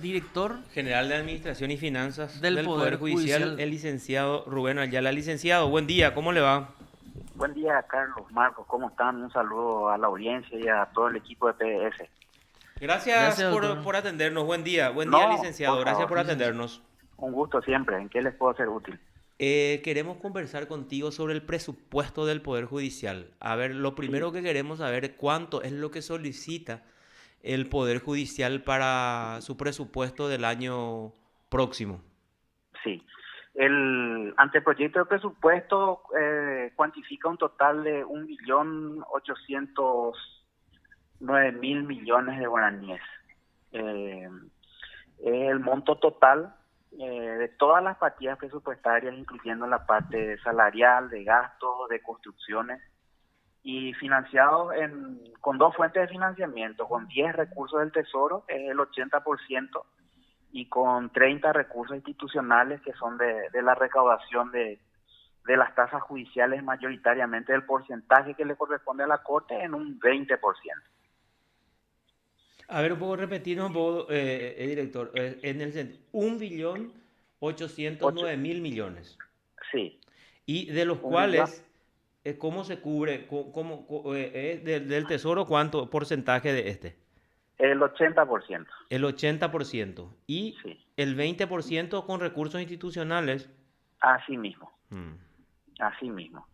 Director General de Administración y Finanzas del del Poder Poder Judicial, Judicial. el licenciado Rubén Ayala. Licenciado, buen día, ¿cómo le va? Buen día, Carlos, Marcos, ¿cómo están? Un saludo a la audiencia y a todo el equipo de PDS. Gracias Gracias, por, doctor. por atendernos, buen día, No, licenciado, por gracias favor, por Sí, licenciado. atendernos. un gusto siempre. ¿En qué les puedo ser útil? Queremos conversar contigo sobre el presupuesto del Poder Judicial. A ver, lo Sí, primero que queremos saber es cuánto es lo que solicita el Poder Judicial para su presupuesto del año próximo. sí. El anteproyecto de presupuesto cuantifica un total de 1.809.000 millones de guaraníes. Eh, es el monto total de todas las partidas presupuestarias, incluyendo la parte salarial, de gastos, de construcciones, y financiados con dos fuentes de financiamiento, con 10 recursos del Tesoro, es el 80%, y con 30 recursos institucionales, que son de la recaudación de las tasas judiciales, mayoritariamente del porcentaje que le corresponde a la Corte, en un 20%. A ver, un poco repetirnos un poco, director, en el 8, 1.809.000 millones. sí, Y de los un billón, cuales, ¿cómo se cubre? Del Tesoro, ¿cuánto porcentaje de este? el 80%, El 80%. Y sí, el 20% con recursos institucionales. así mismo, Mm, así mismo.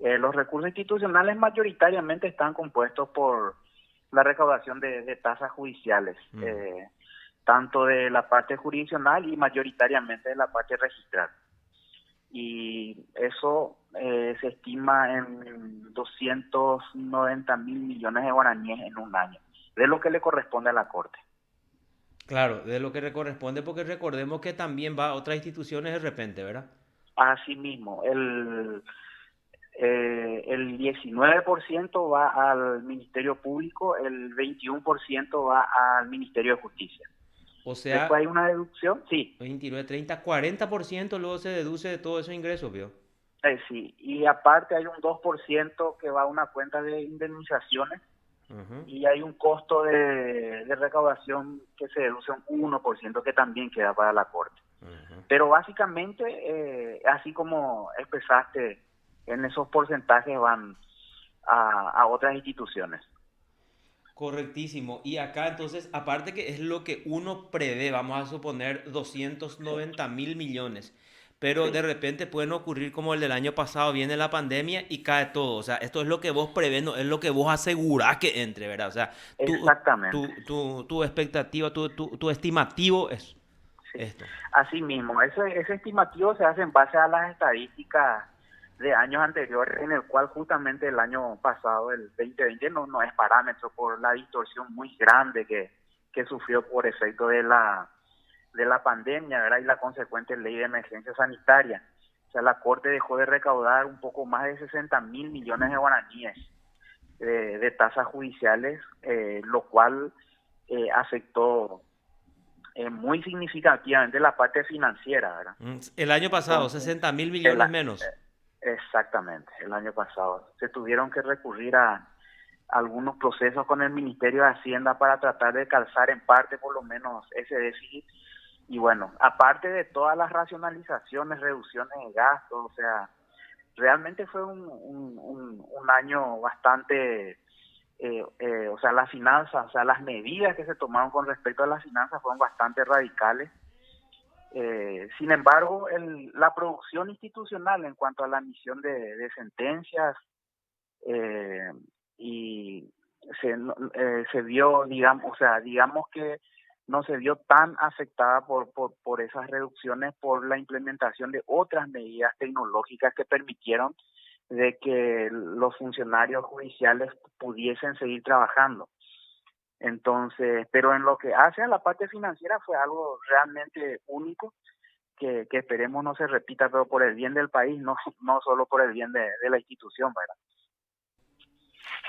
Los recursos institucionales mayoritariamente están compuestos por la recaudación de tasas judiciales, mm. tanto de la parte jurisdiccional y mayoritariamente de la parte registral. Y eso se estima en 290.000 millones de guaraníes en un año, de lo que le corresponde a la Corte. Claro, de lo que le corresponde, porque recordemos que también va a otras instituciones de repente, ¿verdad? Asimismo, el 19% va al Ministerio Público, el 21% va al Ministerio de Justicia. O Después sea, hay una deducción, sí, 29, 30, 40% luego se deduce de todos esos ingresos, ¿vio? sí, y aparte hay un 2% que va a una cuenta de indemnizaciones, Ujú, y hay un costo de recaudación que se deduce un 1% que también queda para la Corte. ujú. Pero básicamente, así como expresaste, en esos porcentajes van a otras instituciones. Correctísimo. Y acá entonces, aparte que es lo que uno prevé, vamos a suponer doscientos Sí, noventa mil millones, pero de sí, repente pueden ocurrir como el del año pasado, viene la pandemia y cae todo. O sea, esto es lo que vos prevés, no es lo que vos asegurás que entre, ¿verdad? O sea, exactamente. tu expectativa, tu estimativo es Sí. esto. Así mismo, ese estimativo se hace en base a las estadísticas de años anteriores, en el cual justamente el año pasado, el 2020, no es parámetro por la distorsión muy grande que sufrió por efecto de la pandemia, ¿verdad? Y la consecuente ley de emergencia sanitaria. O sea, la Corte dejó de recaudar un poco más de 60.000 millones de guaraníes de tasas judiciales, lo cual afectó muy significativamente la parte financiera, ¿verdad? El año pasado, Entonces, 60.000 millones el, menos. exactamente, el año pasado se tuvieron que recurrir a algunos procesos con el Ministerio de Hacienda para tratar de calzar en parte por lo menos ese déficit. Y bueno, aparte de todas las racionalizaciones, reducciones de gastos, o sea, realmente fue un año bastante, o sea, las finanzas, o sea, las medidas que se tomaron con respecto a las finanzas fueron bastante radicales. Sin embargo, la producción institucional en cuanto a la emisión de sentencias, eh, y se vio, digamos, o sea, digamos que no se vio tan afectada por esas reducciones, por la implementación de otras medidas tecnológicas que permitieron de que los funcionarios judiciales pudiesen seguir trabajando. Entonces, pero en lo que hace a la parte financiera fue algo realmente único, que esperemos no se repita, pero por el bien del país, no solo por el bien de la institución, ¿verdad?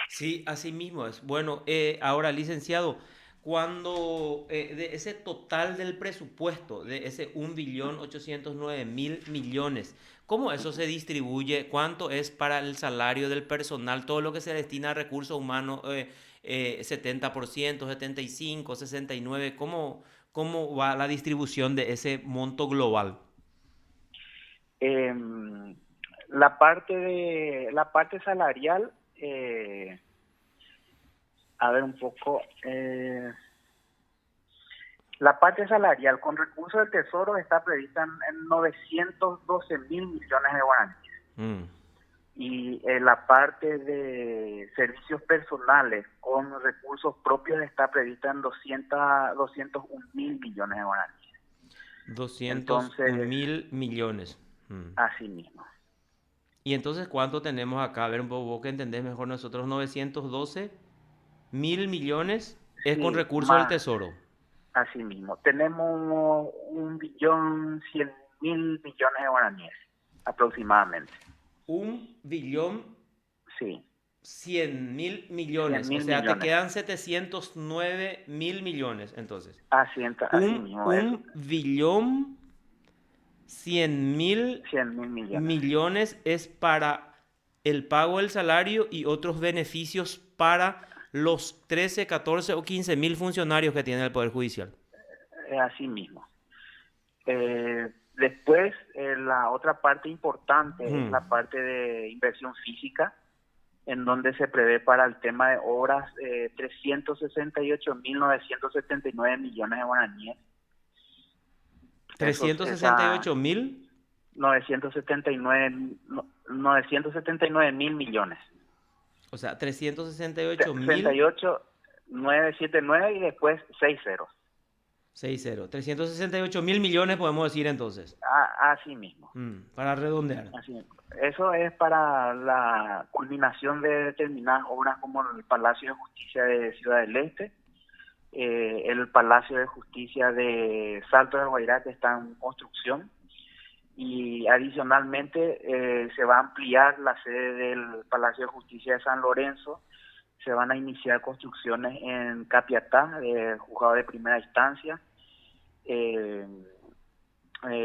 Sí, así mismo es. Bueno, ahora, licenciado, cuando de ese total del presupuesto, de ese 1.809.000 millones, ¿cómo eso se distribuye? ¿Cuánto es para el salario del personal? Todo lo que se destina a recursos humanos, 70%, 75%, 69%, cómo va la distribución de ese monto global? La parte salarial, a ver un poco, la parte salarial con recursos del Tesoro está prevista en 912 mil millones de guaraníes. Mm. Y la parte de servicios personales con recursos propios está prevista en 201 mil millones de guaraníes. 201 Entonces, mil millones. Mm. así mismo. Y entonces, ¿cuánto tenemos acá? A ver, un poco vos que entendés mejor nosotros, 912 mil millones es con Sí, recursos del más, Tesoro. así mismo. Tenemos 1.100.000 millones de guaraníes, aproximadamente. 1.100.000.000 Sí, 100 millones. O mil sea, te millones. quedan 709.000 millones, entonces. Así mismo es. Un billón 100.000 100.000 millones. millones es para el pago del salario y otros beneficios para los 13, 14 o 15.000 funcionarios que tiene el Poder Judicial. Así mismo. Después, la otra parte importante es Hmm. la parte de inversión física, en donde se prevé para el tema de obras 368.979 millones de guaraníes. trescientos sesenta y Esa ocho mil 979, 979 mil millones. O sea, 368 mil 68.979 y después 6 ceros. 60. 368.000 millones podemos decir entonces. Así mismo. Para redondear. Así mismo. Eso es para la culminación de determinadas obras como el Palacio de Justicia de Ciudad del Este, el Palacio de Justicia de Salto de Guairá, que está en construcción, y adicionalmente se va a ampliar la sede del Palacio de Justicia de San Lorenzo. Se van a iniciar construcciones en Capiatá, juzgado de primera instancia.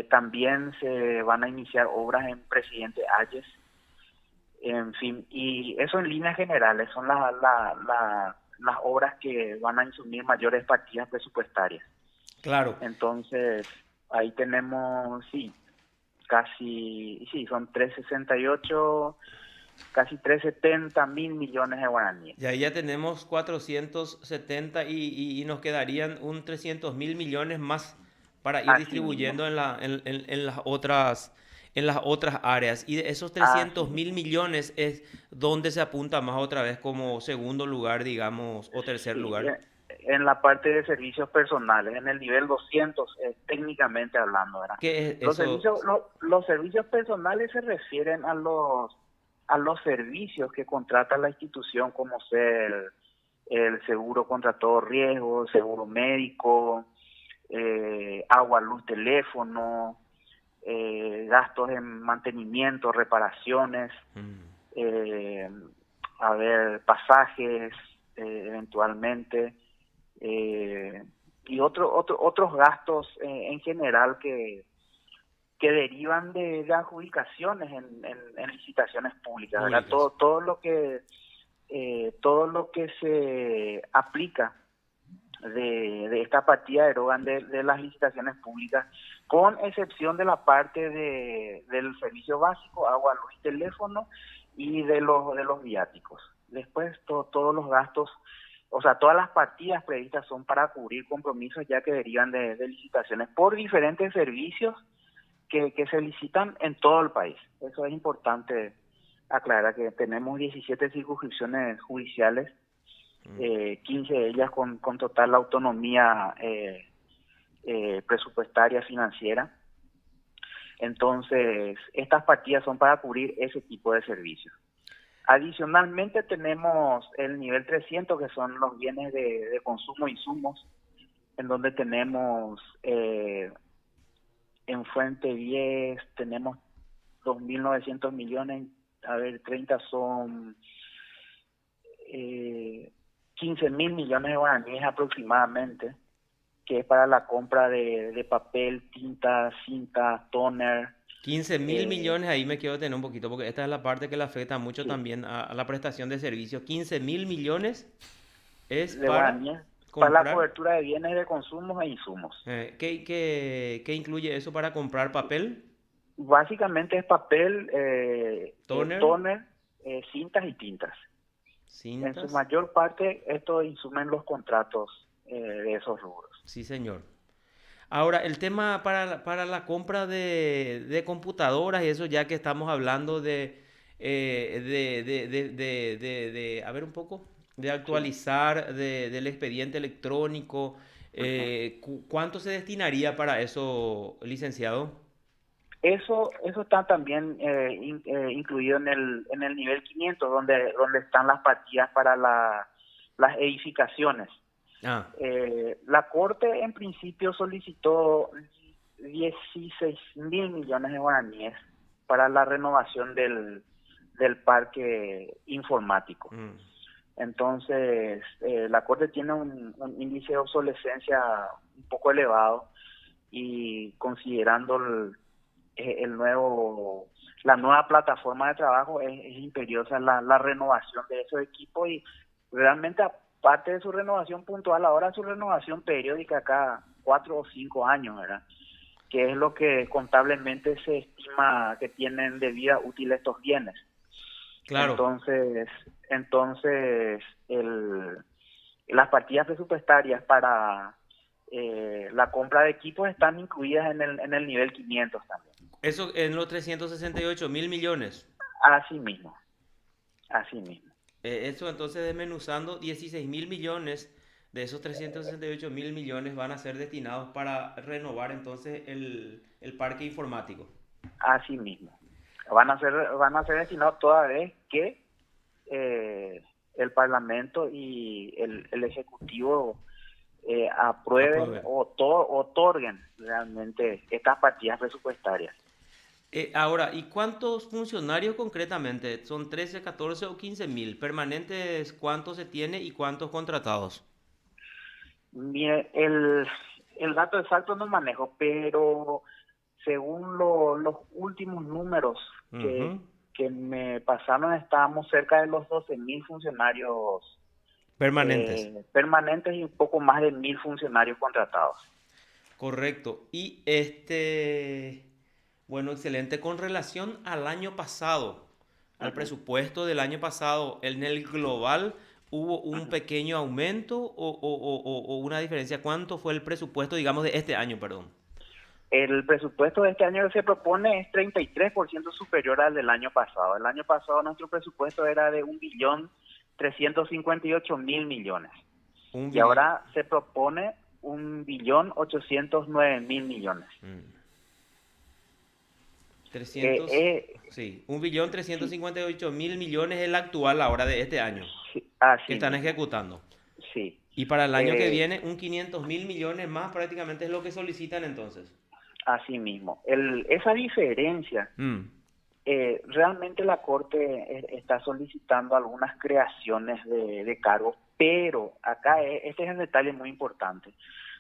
También se van a iniciar obras en Presidente Hayes. En fin, y eso en líneas generales son las obras que van a insumir mayores partidas presupuestarias. Claro. Entonces, ahí tenemos, son 368, casi 370.000 millones de guaraníes. Y ahí ya tenemos 470 y nos quedarían un 300.000 millones más para ir Así mismo, distribuyendo en las otras áreas. Y de esos así 300.000 mismo. millones es donde se apunta más otra vez como segundo lugar, digamos, o tercer Sí, lugar. en la parte de servicios personales, en el nivel 200, técnicamente hablando, ¿verdad? ¿Qué es Los eso? servicios, los servicios personales se refieren a los servicios que contrata la institución, como ser el seguro contra todo riesgo, seguro médico, agua, luz, teléfono, gastos en mantenimiento, reparaciones, Mm. eh, pasajes, eventualmente, eh, y otros gastos en general que derivan de adjudicaciones en licitaciones públicas, ¿verdad? Públicas. Todo lo que se aplica de esta partida derogan de las licitaciones públicas, con excepción de la parte del servicio básico, agua, luz y teléfono, y de los viáticos. Después todos los gastos, o sea, todas las partidas previstas son para cubrir compromisos ya que derivan de licitaciones por diferentes servicios que se licitan en todo el país. Eso es importante aclarar, que tenemos 17 circunscripciones judiciales, 15 de ellas con total autonomía presupuestaria, financiera. Entonces, estas partidas son para cubrir ese tipo de servicios. Adicionalmente tenemos el nivel 300, que son los bienes de consumo e insumos, en donde tenemos en Fuente 10 tenemos 2.900 millones, 30 son 15.000 millones de guaraníes aproximadamente, que es para la compra de papel, tinta, cinta, toner. 15.000 millones, ahí me quiero detener un poquito, porque esta es la parte que le afecta mucho Sí, también a la prestación de servicios. 15.000 millones es de para guaraníes para la comprar. cobertura de bienes de consumo e insumos. ¿Qué incluye eso para comprar papel? Básicamente es papel, Toner, toner, cintas y tintas. En su cintas. mayor parte, esto insumen los contratos de esos rubros. Sí, señor. Ahora, el tema para la compra de computadoras y eso, ya que estamos hablando a ver un poco, de Sí. actualizar del expediente electrónico, ¿cuánto se destinaría para eso, licenciado? Eso está también incluido en el nivel 500, donde están las partidas para las edificaciones. Ah, La Corte en principio solicitó 16.000 millones de guaraníes para la renovación del parque informático. mm, Entonces, la Corte tiene un índice de obsolescencia un poco elevado y considerando la nueva plataforma de trabajo es imperiosa la renovación de esos equipos y realmente aparte de su renovación puntual, ahora su renovación periódica cada 4 o 5 años, ¿verdad? Que es lo que contablemente se estima que tienen de vida útil estos bienes. claro. Entonces, las partidas presupuestarias para la compra de equipos están incluidas en el nivel 500 también. Eso en los 368.000 millones. Así mismo, así mismo. Eso entonces desmenuzando 16.000 millones de esos 368.000 millones van a ser destinados para renovar entonces el parque informático. Así mismo. Van a ser destinados toda vez que el Parlamento y el Ejecutivo aprueben Aprueben. o otorguen realmente estas partidas presupuestarias. Ahora, ¿y cuántos funcionarios concretamente? ¿Son 13, 14 o 15.000? ¿Permanentes cuántos se tiene y cuántos contratados? Mire, el dato exacto no manejo, pero según los últimos números Ujú. que me pasaron, estábamos cerca de los 12.000 funcionarios Permanentes. permanentes y un poco más de 1.000 funcionarios contratados. Correcto. Y bueno, excelente. Con relación al año pasado, al Ujú, presupuesto del año pasado, en el global, ¿hubo un ujú. pequeño aumento o una diferencia? ¿Cuánto fue el presupuesto, digamos, de este año, perdón? El presupuesto de este año que se propone es 33% superior al del año pasado. El año pasado nuestro presupuesto era de 1.358.000 millones Un y billón. ahora se propone 1.809.000 millones. 300, sí, 1.358.000 millones el actual ahora de este año Sí, que así están mismo, ejecutando. sí. Y para el año que Eh, viene, un 500.000 millones más prácticamente es lo que solicitan entonces. Así mismo. Esa diferencia, Mm, realmente la Corte está solicitando algunas creaciones de cargos, pero acá este es el detalle muy importante.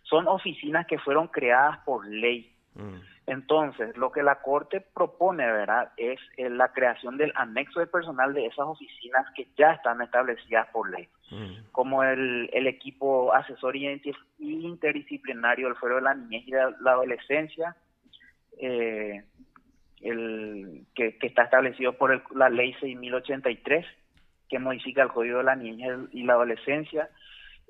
Son oficinas que fueron creadas por ley. mm, Entonces, lo que la Corte propone, ¿verdad?, es la creación del anexo de personal de esas oficinas que ya están establecidas por ley, mm. como el equipo asesor interdisciplinario del Fuero de la Niñez y la Adolescencia, eh, que está establecido por la Ley 6.083, que modifica el Código de la Niñez y la Adolescencia,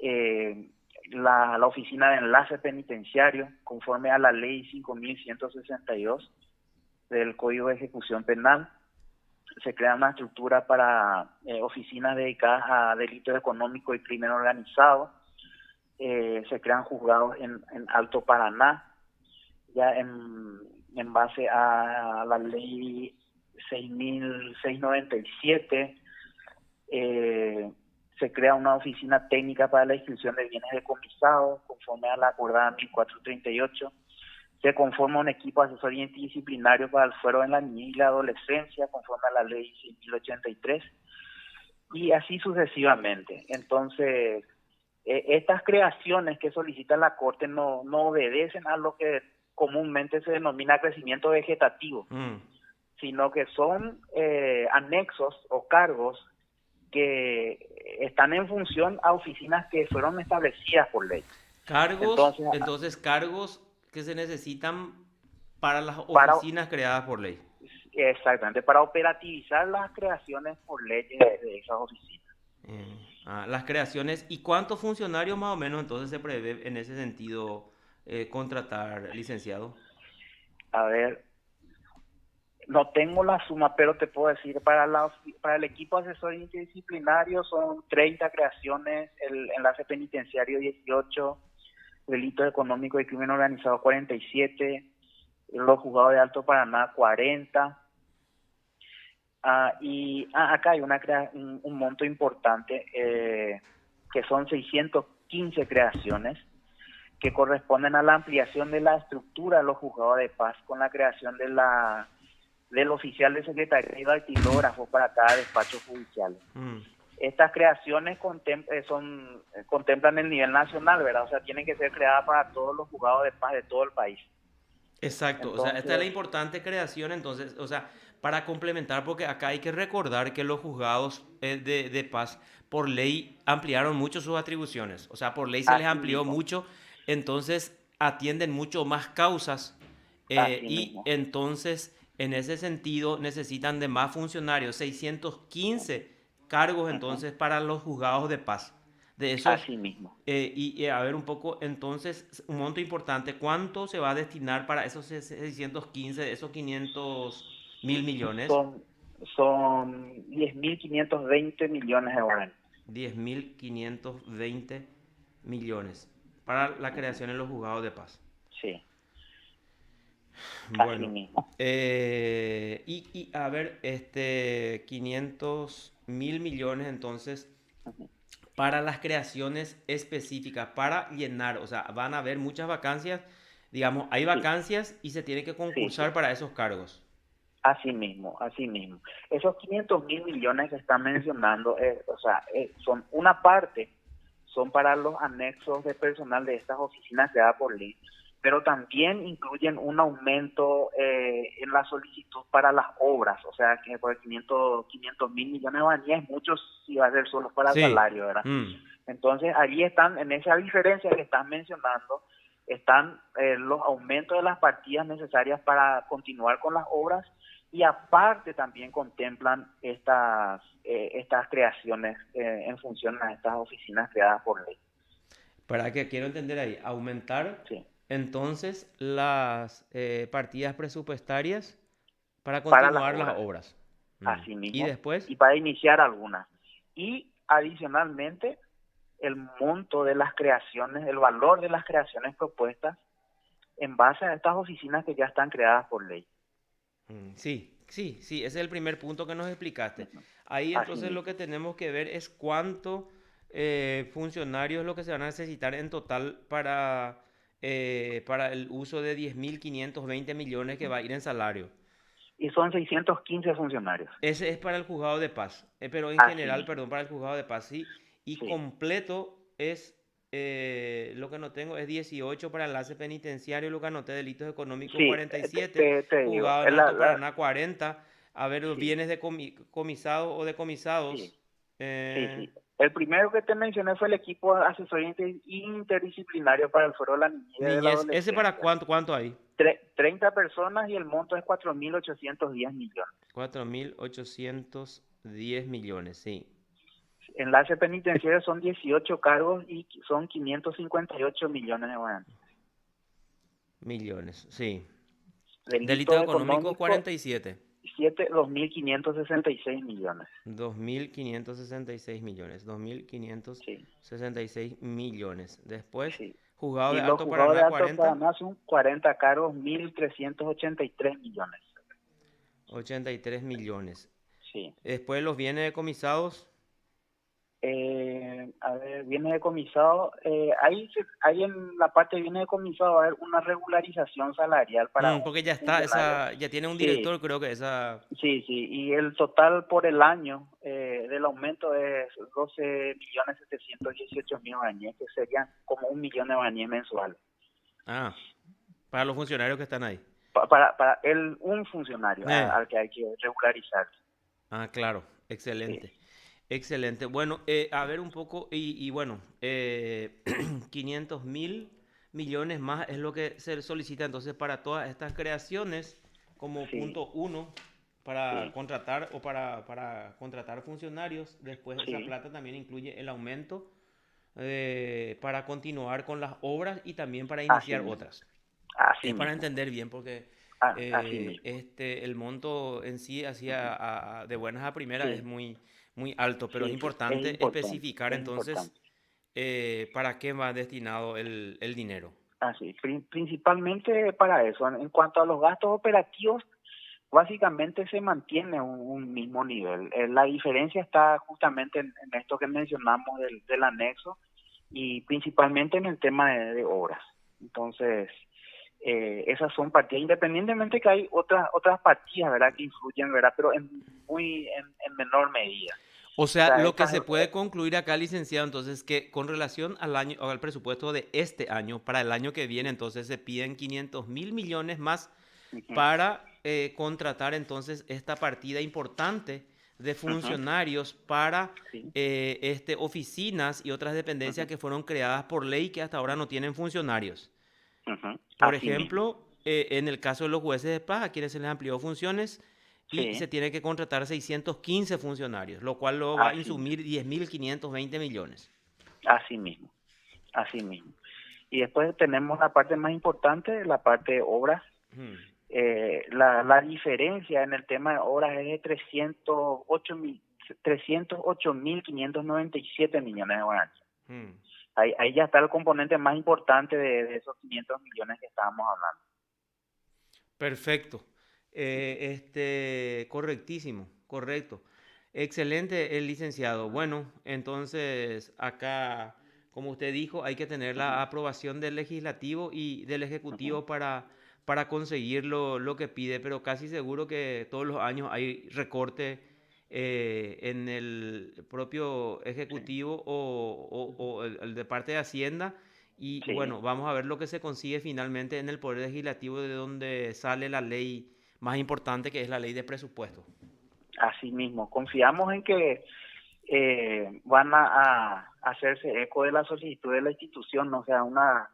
eh, la Oficina de Enlace Penitenciario, conforme a la Ley 5.162 del Código de Ejecución Penal. Se crea una estructura para oficinas dedicadas a delitos económicos y crimen organizado. Se crean juzgados en Alto Paraná, ya en base a la ley 6.697, se crea una oficina técnica para la inscripción de bienes decomisados, conforme a la acordada 1438. Se conforma un equipo asesor interdisciplinario para el fuero en la niñez y la adolescencia, conforme a la ley 6.083, y así sucesivamente. Entonces, estas creaciones que solicita la Corte no obedecen a lo que comúnmente se denomina crecimiento vegetativo, Mm, sino que son anexos o cargos que están en función a oficinas que fueron establecidas por ley. Cargos, Entonces, entonces cargos que se necesitan para las para, oficinas creadas por ley. exactamente, para operativizar las creaciones por ley de esas oficinas. Las creaciones, ¿y cuántos funcionarios más o menos entonces se prevé en ese sentido contratar, licenciado? A ver, no tengo la suma, pero te puedo decir, para el equipo asesor interdisciplinario son 30 creaciones, el enlace penitenciario 18, delitos económicos y crimen organizado 47, los juzgados de Alto Paraná 40. Acá hay un monto importante, que son 615 creaciones, que corresponden a la ampliación de la estructura de los juzgados de paz con la creación del oficial de secretaría y dactilógrafo para cada despacho judicial. Estas creaciones contemplan el nivel nacional, ¿verdad? O sea, tienen que ser creadas para todos los juzgados de paz de todo el país. Exacto, o sea, esta es la Entonces, importante creación, entonces, o sea, para complementar, porque acá hay que recordar que los juzgados de paz por ley ampliaron mucho sus atribuciones, o sea, por ley se les así amplió mismo, mucho, entonces atienden mucho más causas así y mismo, entonces en ese sentido necesitan de más funcionarios, 615 cargos ujú, entonces para los juzgados de paz. De esos así mismo. a ver un poco, entonces, un monto importante, ¿cuánto se va a destinar para esos 615, esos 500.000 millones? Son, son 10.520 millones de guaraníes. 10.520 millones para la Ujú, creación en los juzgados de paz. sí, así Bueno, mismo. a ver, 500.000 millones entonces Ujú, para las creaciones específicas, para llenar, o sea, van a haber muchas vacancias, digamos, hay sí, vacancias y se tiene que sí, concursar sí. para esos cargos. Así mismo, así mismo. Esos 500.000 millones que están mencionando, o sea, son una parte, son para los anexos de personal de estas oficinas creadas por ley, pero también incluyen un aumento en la solicitud para las obras, o sea, que por 500.000 millones de guaraníes, muchos sí va a ser solo para el Sí. salario, ¿verdad? Mm. Entonces, allí están, en esa diferencia que estás mencionando, están los aumentos de las partidas necesarias para continuar con las obras y aparte también contemplan estas creaciones en función a estas oficinas creadas por ley. Para que quiero entender ahí, aumentar Sí, entonces las partidas presupuestarias para para las continuar las obras, obras. así Y mismo, después, y para iniciar algunas. Y adicionalmente, el monto de las creaciones, el valor de las creaciones propuestas en base a estas oficinas que ya están creadas por ley. sí, sí, sí, ese es el primer punto que nos explicaste. Ujú. Ahí Así entonces lo mismo. que tenemos que ver es cuánto funcionarios lo que se van a necesitar en total para el uso de 10.520 millones que va a ir en salario. Y son 615 funcionarios. Ese es para el juzgado de paz, pero en Así general, mismo. perdón, para el juzgado de paz, sí. Y Sí. completo es, lo que no tengo es 18 para enlace penitenciario, lo que anoté, delitos económicos Sí, 47, te digo, juzgado en Alto Paraná 40, a ver, los sí, bienes de comisados o sí, decomisados. sí, eh, sí. El primero que te mencioné fue el equipo asesor interdisciplinario para el Foro de la Niñez y de la niñez, ¿ese para Adolescencia. cuánto hay? 30 personas y el monto es 4.810 millones. 4.810 millones, sí. Enlace penitenciario son 18 cargos y son 558 millones de guaraníes. Millones, sí. Delitos Delitos económicos económicos, 47. 2.566 millones. 2.566 millones. dos mil quinientos Sí, sesenta y seis millones. Después, sí. juzgado Y de los Alto juzgados de Paraná Alto 40, Paraná son 40 cargos, 1.383 millones. 83 millones. Sí. Después los bienes decomisados, A ver, viene decomisado. Ahí en la parte de viene decomisado va a haber una regularización salarial para porque un ya está, funcionario. ya tiene un Sí, director, creo que esa, sí, sí. Y el total por el año del aumento es 12.718.000 guaraníes, que serían como 1 millón de guaraníes mensuales. ah, para los funcionarios que están ahí. Para un funcionario Eh, al que hay que regularizar. claro, Sí. excelente. Excelente. Bueno, a ver un poco, y bueno, 500.000 millones más es lo que se solicita entonces para todas estas creaciones como Sí, punto uno para sí, contratar o para contratar funcionarios. Después esa sí, plata también incluye el aumento para continuar con las obras y también para así iniciar mismo, otras. así Es para mismo, entender bien porque así mismo. el monto en sí, así Ujú. de buenas a primeras, es Sí, muy, muy alto, pero es sí, sí, es importante importante, especificar es entonces importante. para qué va destinado el dinero. Así, principalmente para eso. En cuanto a los gastos operativos, básicamente se mantiene un mismo nivel. La diferencia está justamente en esto que mencionamos del anexo y principalmente en el tema de obras. Entonces, esas son partidas, independientemente que hay otras partidas, ¿verdad?, que influyen, ¿verdad?, pero en menor medida. O O sea, sea, lo que estas, se puede concluir acá, licenciado, entonces, que con relación al año, o al presupuesto de este año, para el año que viene, entonces se piden 500.000 millones más ujú, para contratar entonces esta partida importante de ujú, funcionarios para sí, oficinas y otras dependencias ujú, que fueron creadas por ley que hasta ahora no tienen funcionarios. ujú, Por así mismo. ejemplo, en el caso de los jueces de paz, a quienes se les amplió funciones y Sí, se tiene que contratar 615 funcionarios, lo cual lo va a así, insumir 10.520 millones. así mismo, así mismo. Y después tenemos la parte más importante, la parte de obras. Hmm, La diferencia en el tema de obras es de 308.597 millones de guaraníes. hmm. Ahí ya está el componente más importante de esos 500 millones que estábamos hablando. Perfecto. Correctísimo, correcto. Excelente el licenciado. Bueno, entonces acá, como usted dijo, hay que tener Ujú, la aprobación del legislativo y del ujú. ejecutivo para conseguir lo que pide, pero casi seguro que todos los años hay recorte en el propio Sí, ejecutivo o el de parte de Hacienda. Y sí, bueno, vamos a ver lo que se consigue finalmente en el Poder Legislativo, de donde sale la ley más importante, que es la ley de presupuesto. así mismo. Confiamos en que van a hacerse eco de la solicitud de la institución, ¿no? O sea, una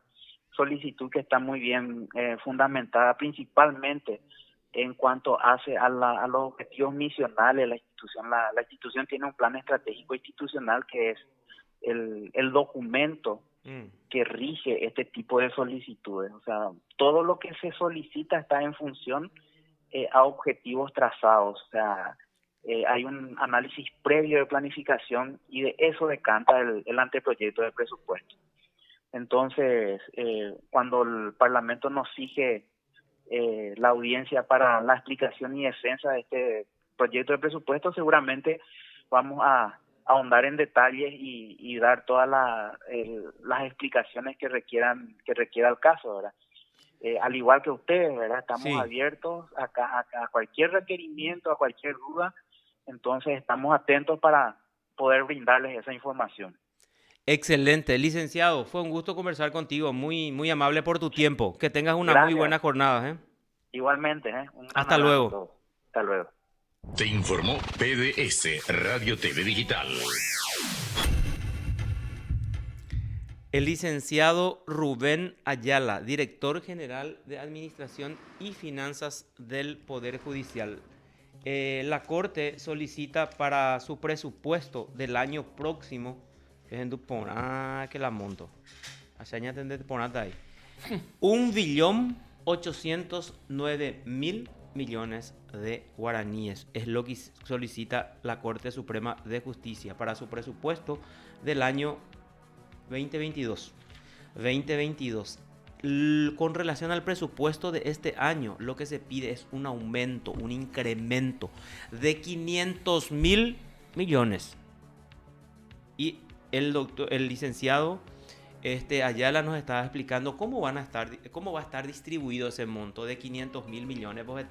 solicitud que está muy bien fundamentada, principalmente en cuanto hace a los objetivos misionales de la institución. La institución tiene un plan estratégico institucional que es el documento Mm, que rige este tipo de solicitudes. O sea, todo lo que se solicita está en función a objetivos trazados. O sea, hay un análisis previo de planificación y de eso decanta el anteproyecto de presupuesto. Entonces, cuando el Parlamento nos fije la audiencia para la explicación y defensa de este proyecto de presupuesto, seguramente vamos a ahondar en detalles y dar todas las explicaciones que requiera el caso, ¿verdad? Al igual que ustedes, ¿verdad? Estamos sí, abiertos a cualquier requerimiento, a cualquier duda, entonces estamos atentos para poder brindarles esa información. excelente. Licenciado, fue un gusto conversar contigo. Muy, muy amable por tu tiempo. Que tengas una muy Gracias, buena jornada, ¿eh? igualmente, ¿eh? Un gran Hasta abrazo a luego. todos. Hasta luego. Te informó PDS Radio TV Digital. El licenciado Rubén Ayala, director general de Administración y Finanzas del Poder Judicial. La Corte solicita para su presupuesto del año próximo, que la monto, hacia atender por ahí, 1.809.000 millones de guaraníes. Es lo que solicita la Corte Suprema de Justicia para su presupuesto del año 2022. 2022. Con relación al presupuesto de este año, lo que se pide es un aumento, un incremento de 500.000 millones. Y el licenciado Ayala nos estaba explicando cómo va a estar distribuido ese monto de 500.000 millones. Pues,